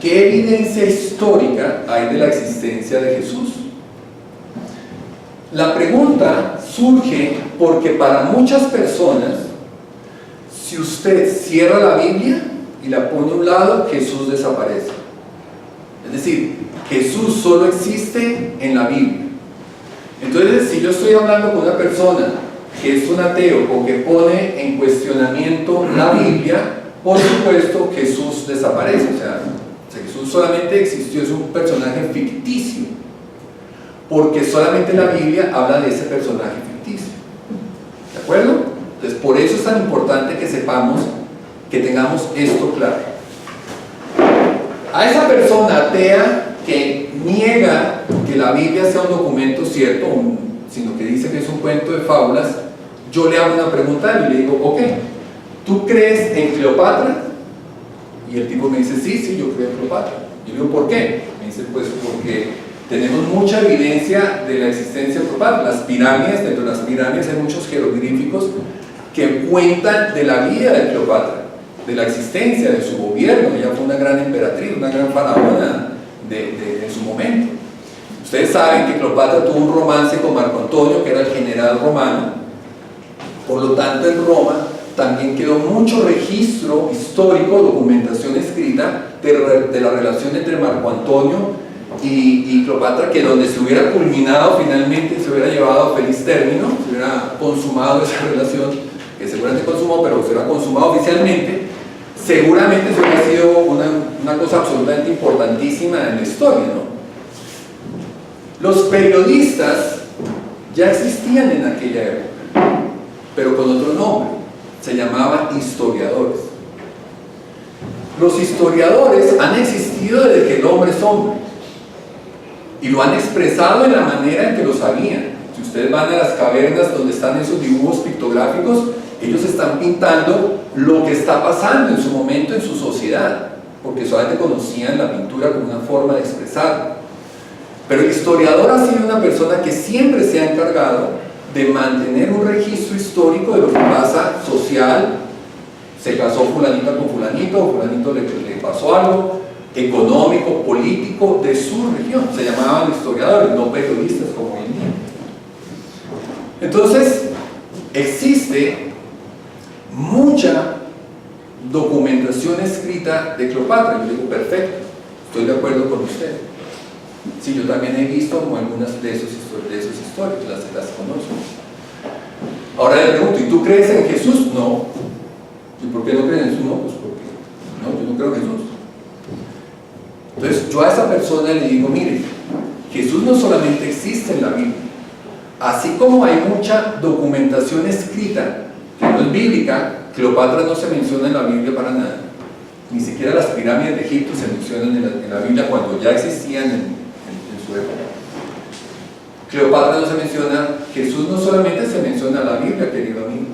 ¿qué evidencia histórica hay de la existencia de Jesús? La pregunta surge porque para muchas personas, si usted cierra la Biblia y la pone a un lado, Jesús desaparece. Es decir, Jesús solo existe en la Biblia. Entonces, si yo estoy hablando con una persona que es un ateo o que pone en cuestionamiento la Biblia, por supuesto Jesús desaparece. O sea, Jesús solamente existió, es un personaje ficticio, porque solamente la Biblia habla de ese personaje ficticio. ¿De acuerdo? Entonces, por eso es tan importante que sepamos, que tengamos esto claro. A esa persona atea que niega que la Biblia sea un documento cierto, sino que dice que es un cuento de fábulas, yo le hago una pregunta y le digo, ok, ¿tú crees en Cleopatra? Y el tipo me dice, sí, yo creo en Cleopatra. Y le digo, ¿por qué? Me dice, pues porque tenemos mucha evidencia de la existencia de Cleopatra. Las pirámides, dentro de las pirámides hay muchos jeroglíficos que cuentan de la vida de Cleopatra, de la existencia, de su gobierno. Ella fue una gran emperatriz, una gran faraona de su momento. Ustedes saben que Cleopatra tuvo un romance con Marco Antonio, que era el general romano. Por lo tanto, en Roma también quedó mucho registro histórico, documentación escrita de la relación entre Marco Antonio y Cleopatra, que donde se hubiera culminado finalmente, se hubiera llevado a feliz término, se hubiera consumado esa relación, que seguramente consumó, pero se hubiera consumado oficialmente, seguramente eso hubiera sido una cosa absolutamente importantísima en la historia, ¿no? Los periodistas ya existían en aquella época, pero con otro nombre, se llamaban historiadores. Los historiadores han existido desde que el hombre es hombre, y lo han expresado en la manera en que lo sabían. Si ustedes van a las cavernas donde están esos dibujos pictográficos, ellos están pintando lo que está pasando en su momento en su sociedad, porque solamente conocían la pintura como una forma de expresarlo. Pero el historiador ha sido una persona que siempre se ha encargado de mantener un registro histórico de lo que pasa social. Se casó fulanita con fulanito, fulanito le pasó algo, económico, político, de su región. Se llamaban historiadores, no periodistas como hoy en día. Entonces, existe mucha documentación escrita de Cleopatra. Yo digo, perfecto, estoy de acuerdo con usted. Sí, yo también he visto como algunas de esos historias, las conozco. Ahora le pregunto, ¿y tú crees en Jesús? No. ¿Y por qué no crees en Jesús? No, pues porque no, yo no creo en Jesús. Entonces yo a esa persona le digo, mire, Jesús no solamente existe en la Biblia, así como hay mucha documentación escrita que no es bíblica. Cleopatra no se menciona en la Biblia para nada, ni siquiera las pirámides de Egipto se mencionan en la Biblia cuando ya existían en su época. Cleopatra no se menciona, Jesús no solamente se menciona en la Biblia, querido amigo.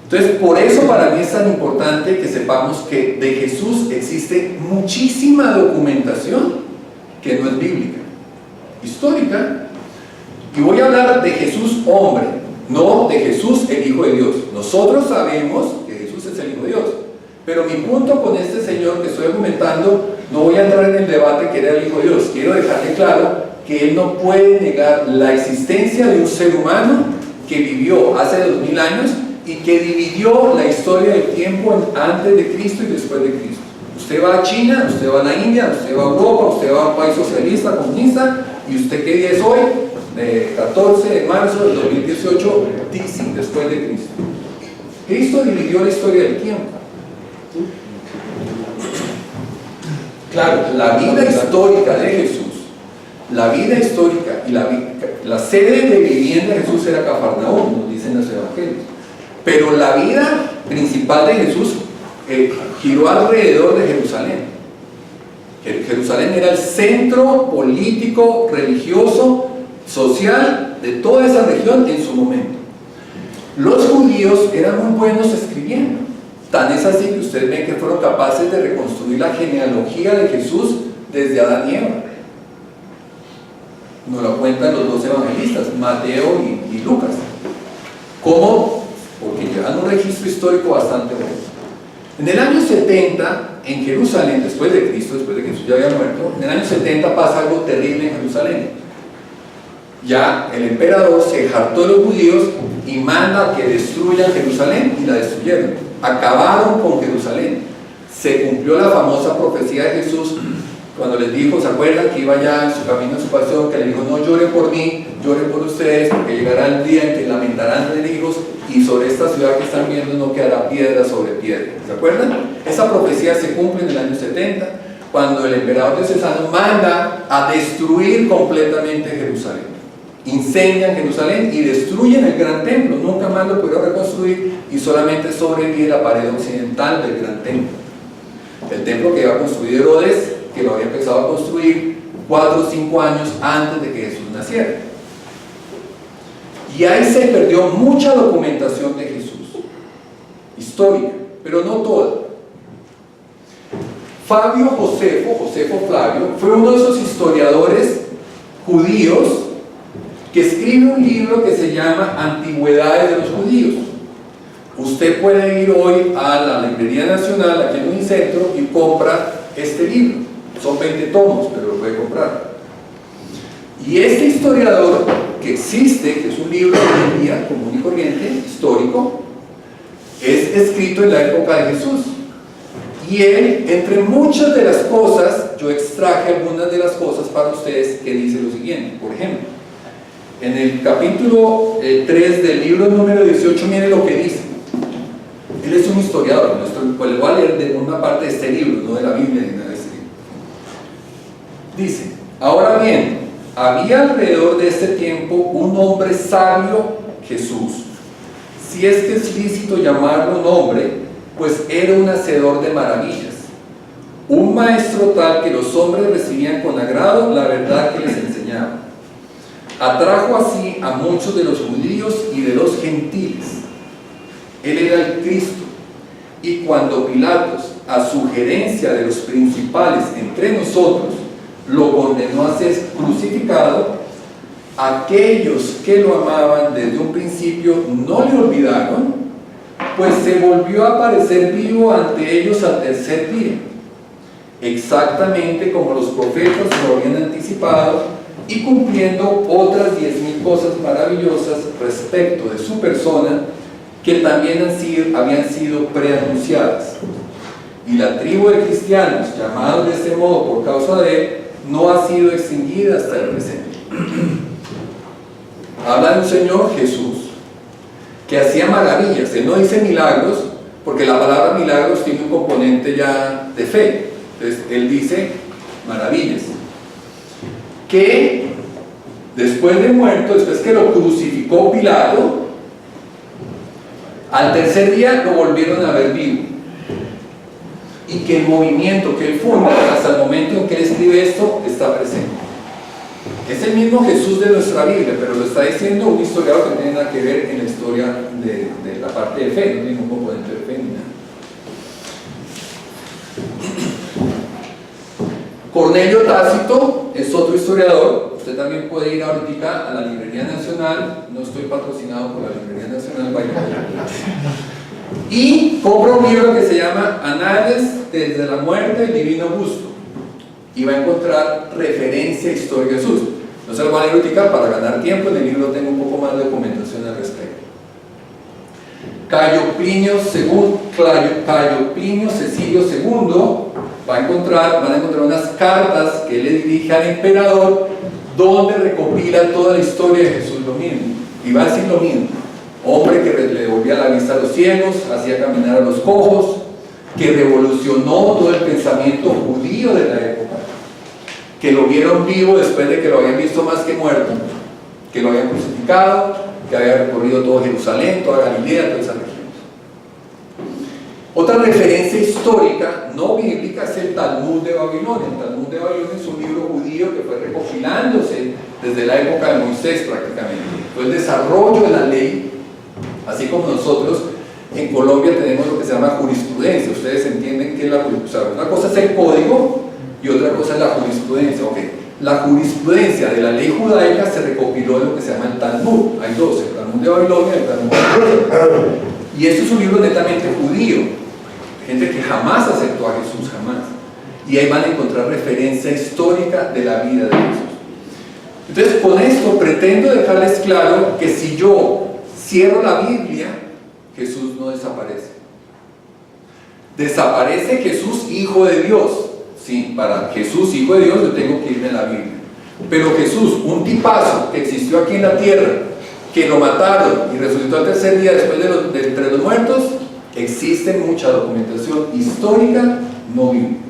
Entonces, por eso para mí es tan importante que sepamos que de Jesús existe muchísima documentación que no es bíblica, histórica. Y voy a hablar de Jesús hombre, no de Jesús el Hijo de Dios. Nosotros sabemos que Jesús es el Hijo de Dios, pero mi punto con este señor que estoy argumentando, no voy a entrar en el debate que era el Hijo de Dios. Quiero dejarle claro que él no puede negar la existencia de un ser humano que vivió hace 2000 años y que dividió la historia del tiempo antes de Cristo y después de Cristo. Usted va a China, usted va a la India, usted va a Europa, usted va a un país socialista, comunista, y usted ¿qué día es hoy? De 14 de marzo del 2018, DC, después de Cristo. Cristo dividió la historia del tiempo. Claro, la vida histórica de Jesús, la vida histórica y la sede de vivienda de Jesús era Cafarnaúm, nos dicen los evangelios. Pero la vida principal de Jesús giró alrededor de Jerusalén. Jerusalén era el centro político, religioso, social de toda esa región en su momento. Los judíos eran muy buenos escribiendo. Tan es así que ustedes ven que fueron capaces de reconstruir la genealogía de Jesús desde Adán y Eva. Nos lo cuentan los dos evangelistas, Mateo y Lucas. ¿Cómo? Porque llevan un registro histórico bastante bueno. En el año 70, en Jerusalén, después de Cristo, después de que Jesús ya había muerto, en el año 70 pasa algo terrible en Jerusalén. Ya el emperador se hartó de los judíos y manda que destruyan Jerusalén, y la destruyeron. Acabaron con Jerusalén. Se cumplió la famosa profecía de Jesús cuando les dijo, ¿se acuerdan? Que iba ya en su camino, en su pasión, que le dijo, no lloren por mí, lloren por ustedes, porque llegará el día en que lamentarán de hijos, y sobre esta ciudad que están viendo no quedará piedra sobre piedra. ¿Se acuerdan? Esa profecía se cumple en el año 70, cuando el emperador diocesano manda a destruir completamente Jerusalén. Incendian Jerusalén y destruyen el gran templo. Nunca más lo pudieron reconstruir y solamente sobrevive la pared occidental del gran templo. El templo que iba a construir Herodes, que lo había empezado a construir 4 o 5 años antes de que Jesús naciera. Y ahí se perdió mucha documentación de Jesús, histórica, pero no toda. Josefo Flavio, fue uno de esos historiadores judíos que escribe un libro que se llama Antigüedades de los Judíos. Usted puede ir hoy a la Librería Nacional, aquí en Unicentro, y compra este libro. Son 20 tomos, pero lo puede comprar. Y este historiador que existe, que es un libro de día común y corriente, histórico, es escrito en la época de Jesús. Y él, entre muchas de las cosas, yo extraje algunas de las cosas para ustedes que dice lo siguiente. Por ejemplo, en el capítulo 3 del libro número 18, miren lo que dice. Él es un historiador, pues le voy a leer de una parte de este libro, no de la Biblia ni nada de este libro. Dice, ahora bien, había alrededor de este tiempo un hombre sabio, Jesús. Si es que es lícito llamarlo un hombre, pues era un hacedor de maravillas. Un maestro tal que los hombres recibían con agrado la verdad que les enseñaba. Atrajo así a muchos de los judíos y de los gentiles. Él era el Cristo, y cuando Pilatos, a sugerencia de los principales entre nosotros, lo condenó a ser crucificado, aquellos que lo amaban desde un principio no le olvidaron, pues se volvió a aparecer vivo ante ellos al tercer día, exactamente como los profetas lo habían anticipado, y cumpliendo otras 10.000 cosas maravillosas respecto de su persona, que también habían sido preanunciadas. Y la tribu de cristianos, llamados de este modo por causa de él, no ha sido extinguida hasta el presente. Habla de un Señor Jesús, que hacía maravillas. Él no dice milagros, porque la palabra milagros tiene un componente ya de fe. Entonces, él dice maravillas. Que después de muerto, después que lo crucificó Pilato, al tercer día lo volvieron a ver vivo. Y que el movimiento que él funda hasta el momento en que él escribe esto está presente. Es el mismo Jesús de nuestra Biblia, pero lo está diciendo un historiador que no tiene nada que ver en la historia de la parte de fe, no tiene ningún componente de fe ni nada. Cornelio Tácito es otro historiador. Usted también puede ir ahorita a la Librería Nacional. No estoy patrocinado por la Librería Nacional, vaya. Y compra un libro que se llama Anales desde la muerte del divino gusto, y va a encontrar referencia histórica de Jesús. No se lo van a ahorita para ganar tiempo. En el libro tengo un poco más de documentación al respecto. Cayo Plinio Cecilio II van a encontrar unas cartas que él le dirige al emperador, donde recopila toda la historia de Jesús, lo mismo, y va a decir lo mismo. Hombre que le devolvía la vista a los ciegos, hacía caminar a los cojos, que revolucionó todo el pensamiento judío de la época, que lo vieron vivo después de que lo habían visto más que muerto, que lo habían crucificado, que había recorrido todo Jerusalén, toda Galilea, toda esa región. Otra referencia histórica no bíblica es el Talmud de Babilonia. El Talmud de Babilonia es un libro judío que fue recopilándose desde la época de Moisés prácticamente. Fue el desarrollo de la ley, así como nosotros en Colombia tenemos lo que se llama jurisprudencia. Ustedes entienden que es la jurisprudencia. Una cosa es el código y otra cosa es la jurisprudencia. Okay. La jurisprudencia de la ley judaica se recopiló en lo que se llama el Talmud. Hay dos, el Talmud de Babilonia y el Talmud de Babilonia. Y esto es un libro netamente judío. gente que jamás aceptó a Jesús, jamás. Y ahí van a encontrar referencia histórica de la vida de Jesús. Entonces, con esto pretendo dejarles claro que si yo cierro la Biblia, Jesús no desaparece. Desaparece Jesús, Hijo de Dios. Sí, para Jesús, Hijo de Dios, yo tengo que irme a la Biblia. Pero Jesús, un tipazo que existió aquí en la tierra, que lo mataron y resucitó al tercer día después de entre los muertos, existe mucha documentación histórica no bíblica.